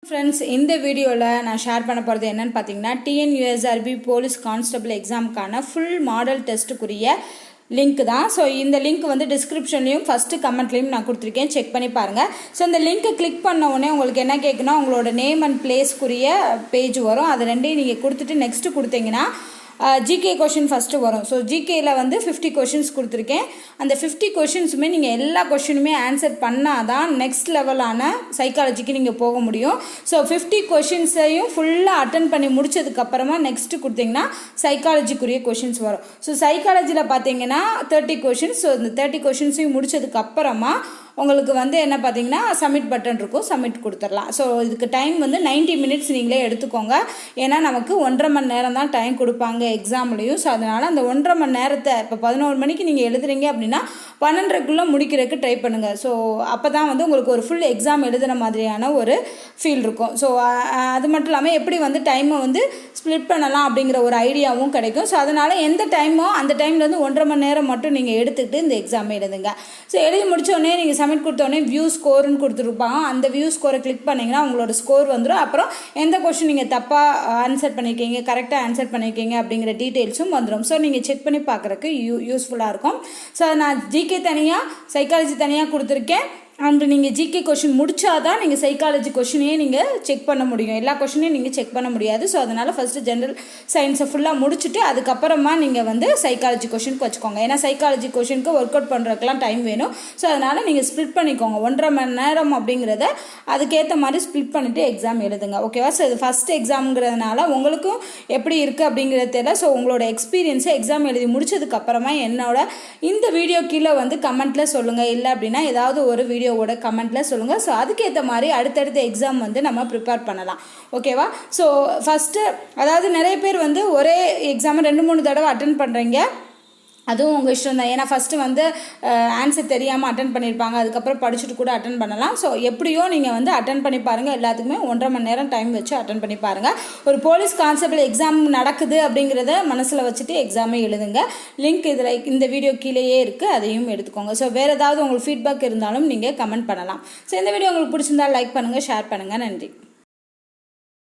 Friends, இந்த வீடியோவில் நான் ஷேர் பண்ண போகிறது என்னென்னு பார்த்தீங்கன்னா, டிஎன்யூஎஸ்ஆர்பி போலீஸ் கான்ஸ்டபிள் எக்ஸாமுக்கான ஃபுல் மாடல் டெஸ்ட்டுக்குரிய லிங்க் தான். ஸோ இந்த லிங்க் வந்து டிஸ்கிரிப்ஷன்லையும் ஃபஸ்ட்டு கமெண்ட்லேயும் நான் கொடுத்துருக்கேன், செக் பண்ணி பாருங்கள். ஸோ இந்த லிங்க்கை கிளிக் பண்ண உடனே உங்களுக்கு என்ன கேட்குன்னா, உங்களோட நேம் அண்ட் பிளேஸ்க்குரிய பேஜ் வரும். அதை ரெண்டையும் நீங்கள் கொடுத்துட்டு நெக்ஸ்ட்டு கொடுத்தீங்கன்னா ஜிகே கொஷின் ஃபஸ்ட்டு வரும். ஸோ ஜிகேயில் வந்து 50 கொஷின்ஸ் கொடுத்துருக்கேன். அந்த 50 கொஷின்ஸுமே நீங்கள் எல்லா கொஷினுமே ஆன்சர் பண்ணால் தான் நெக்ஸ்ட் லெவலான சைக்காலஜிக்கு நீங்கள் போக முடியும். ஸோ 50 கொஷின்ஸையும் ஃபுல்லாக அட்டன் பண்ணி முடிச்சதுக்கப்புறமா நெக்ஸ்ட்டு கொடுத்தீங்கன்னா சைக்காலஜிக்குரிய கொஷின்ஸ் வரும். ஸோ சைக்காலஜியில் பார்த்தீங்கன்னா 30 கொஷின்ஸ். ஸோ இந்த 30 கொஷின்ஸையும் முடிச்சதுக்கப்புறமா உங்களுக்கு வந்து என்ன பார்த்தீங்கன்னா சப்மிட் பட்டன் இருக்கும், சப்மிட் கொடுத்துடலாம். ஸோ இதுக்கு டைம் வந்து 90 மினிட்ஸ் நீங்களே எடுத்துக்கோங்க. ஏன்னா நமக்கு 1.5 மணி நேரம் தான் டைம் கொடுப்பாங்க எக்ஸாம்லேயும். ஸோ அதனால் அந்த 1.5 மணி நேரத்தை இப்போ 11 மணிக்கு நீங்கள் எழுதுறீங்க அப்படின்னா 12:30க்குள்ளே முடிக்கிறதுக்கு ட்ரை பண்ணுங்கள். ஸோ அப்போ தான் வந்து உங்களுக்கு ஒரு ஃபுல் எக்ஸாம் எழுதுன மாதிரியான ஒரு ஃபீல் இருக்கும். ஸோ அது மட்டும் இல்லாமல் எப்படி வந்து டைமை வந்து ஸ்ப்ளிட் பண்ணலாம் அப்படிங்கிற ஒரு ஐடியாவும் கிடைக்கும். ஸோ அதனால் எந்த டைமோ அந்த டைம்லேருந்து 1.5 மணி நேரம் மட்டும் நீங்கள் எடுத்துக்கிட்டு இந்த எக்ஸாமை எழுதுங்க. ஸோ எழுதி முடித்தோடனே நீங்கள் சப்மிட் கொடுத்தோடனே வியூ ஸ்கோர்னு கொடுத்துருப்பாங்க. அந்த வியூ ஸ்கோரை கிளிக் பண்ணிங்கன்னா உங்களோட ஸ்கோர் வந்துடும். அப்புறம் எந்த கொஸ்டின் நீங்கள் தப்பாக ஆன்சர் பண்ணியிருக்கீங்க, கரெக்டாக ஆன்சர் பண்ணியிருக்கீங்க அப்படிங்கிற டீட்டெயில்ஸும் வந்துடும். ஸோ நீங்கள் செக் பண்ணி பார்க்குறக்கு யூஸ்ஃபுல்லாக இருக்கும். ஸோ நான் ஜிகே தனியாக சைக்காலஜி தனியாக கொடுத்துருக்கேன். அண்ட் நீங்கள் ஜிகே கொஷின் முடிச்சாதான் நீங்கள் சைக்காலஜி கொஷினையே நீங்கள் செக் பண்ண முடியும். எல்லா கொஷினையும் நீங்கள் செக் பண்ண முடியாது. ஸோ அதனால் ஃபஸ்ட்டு ஜென்ரல் சயின்ஸை ஃபுல்லாக முடிச்சுட்டு அதுக்கப்புறமா நீங்கள் வந்து சைக்காலஜி கொஷினுக்கு வச்சுக்கோங்க. ஏன்னா சைக்காலஜி கொஷினுக்கு ஒர்க் அவுட் பண்ணுறதுக்கெலாம் டைம் வேணும். ஸோ அதனால் நீங்கள் ஸ்ப்ளிட் பண்ணிக்கோங்க. 1.5 மணி நேரம் அப்படிங்கிறத அதுக்கேற்ற மாதிரி ஸ்ப்ளிட் பண்ணிவிட்டு எக்ஸாம் எழுதுங்க. ஓகேவா? ஸோ இது ஃபஸ்ட் எக்ஸாம்ங்கிறதுனால உங்களுக்கும் எப்படி இருக்குது அப்படிங்கிறது தெரியல. ஸோ உங்களோட எக்ஸ்பீரியன்ஸை எக்ஸாம் எழுதி முடிச்சதுக்கப்புறமா என்னோட இந்த வீடியோ கீழே வந்து கமெண்ட்டில் சொல்லுங்கள். இல்லை அப்படின்னா ஏதாவது ஒரு வீடியோவோட கமெண்ட்டில் சொல்லுங்கள். ஸோ அதுக்கேற்ற மாதிரி அடுத்தடுத்த எக்ஸாம் வந்து நம்ம ப்ரிப்பேர் பண்ணலாம். ஓகேவா? ஸோ ஃபஸ்ட்டு அதாவது நிறைய பேர் வந்து ஒரே எக்ஸாமை 2-3 தடவை அட்டன் பண்ணுறீங்க. அதுவும் உங்கள் இஷ்டம் தான். ஏன்னா ஃபஸ்ட்டு வந்து ஆன்சர் தெரியாமல் அட்டன் பண்ணியிருப்பாங்க, அதுக்கப்புறம் படிச்சுட்டு கூட அட்டன் பண்ணலாம். ஸோ எப்படியோ நீங்கள் வந்து அட்டன் பண்ணி பாருங்கள். எல்லாத்துக்குமே 1.5 மணி நேரம் டைம் வச்சு அட்டன் பண்ணி பாருங்கள். ஒரு போலீஸ் கான்ஸ்டபிள் எக்ஸாம் நடக்குது அப்படிங்கிறத மனசில் வச்சுட்டு எக்ஸாமே எழுதுங்க. லிங்க் இதில் இந்த வீடியோ கீழேயே இருக்குது, அதையும் எடுத்துக்கோங்க. ஸோ வேறு ஏதாவது உங்களுக்கு ஃபீட்பேக் இருந்தாலும் நீங்கள் கமெண்ட் பண்ணலாம். ஸோ இந்த வீடியோ உங்களுக்கு பிடிச்சிருந்தால் லைக் பண்ணுங்கள், ஷேர் பண்ணுங்கள். நன்றி.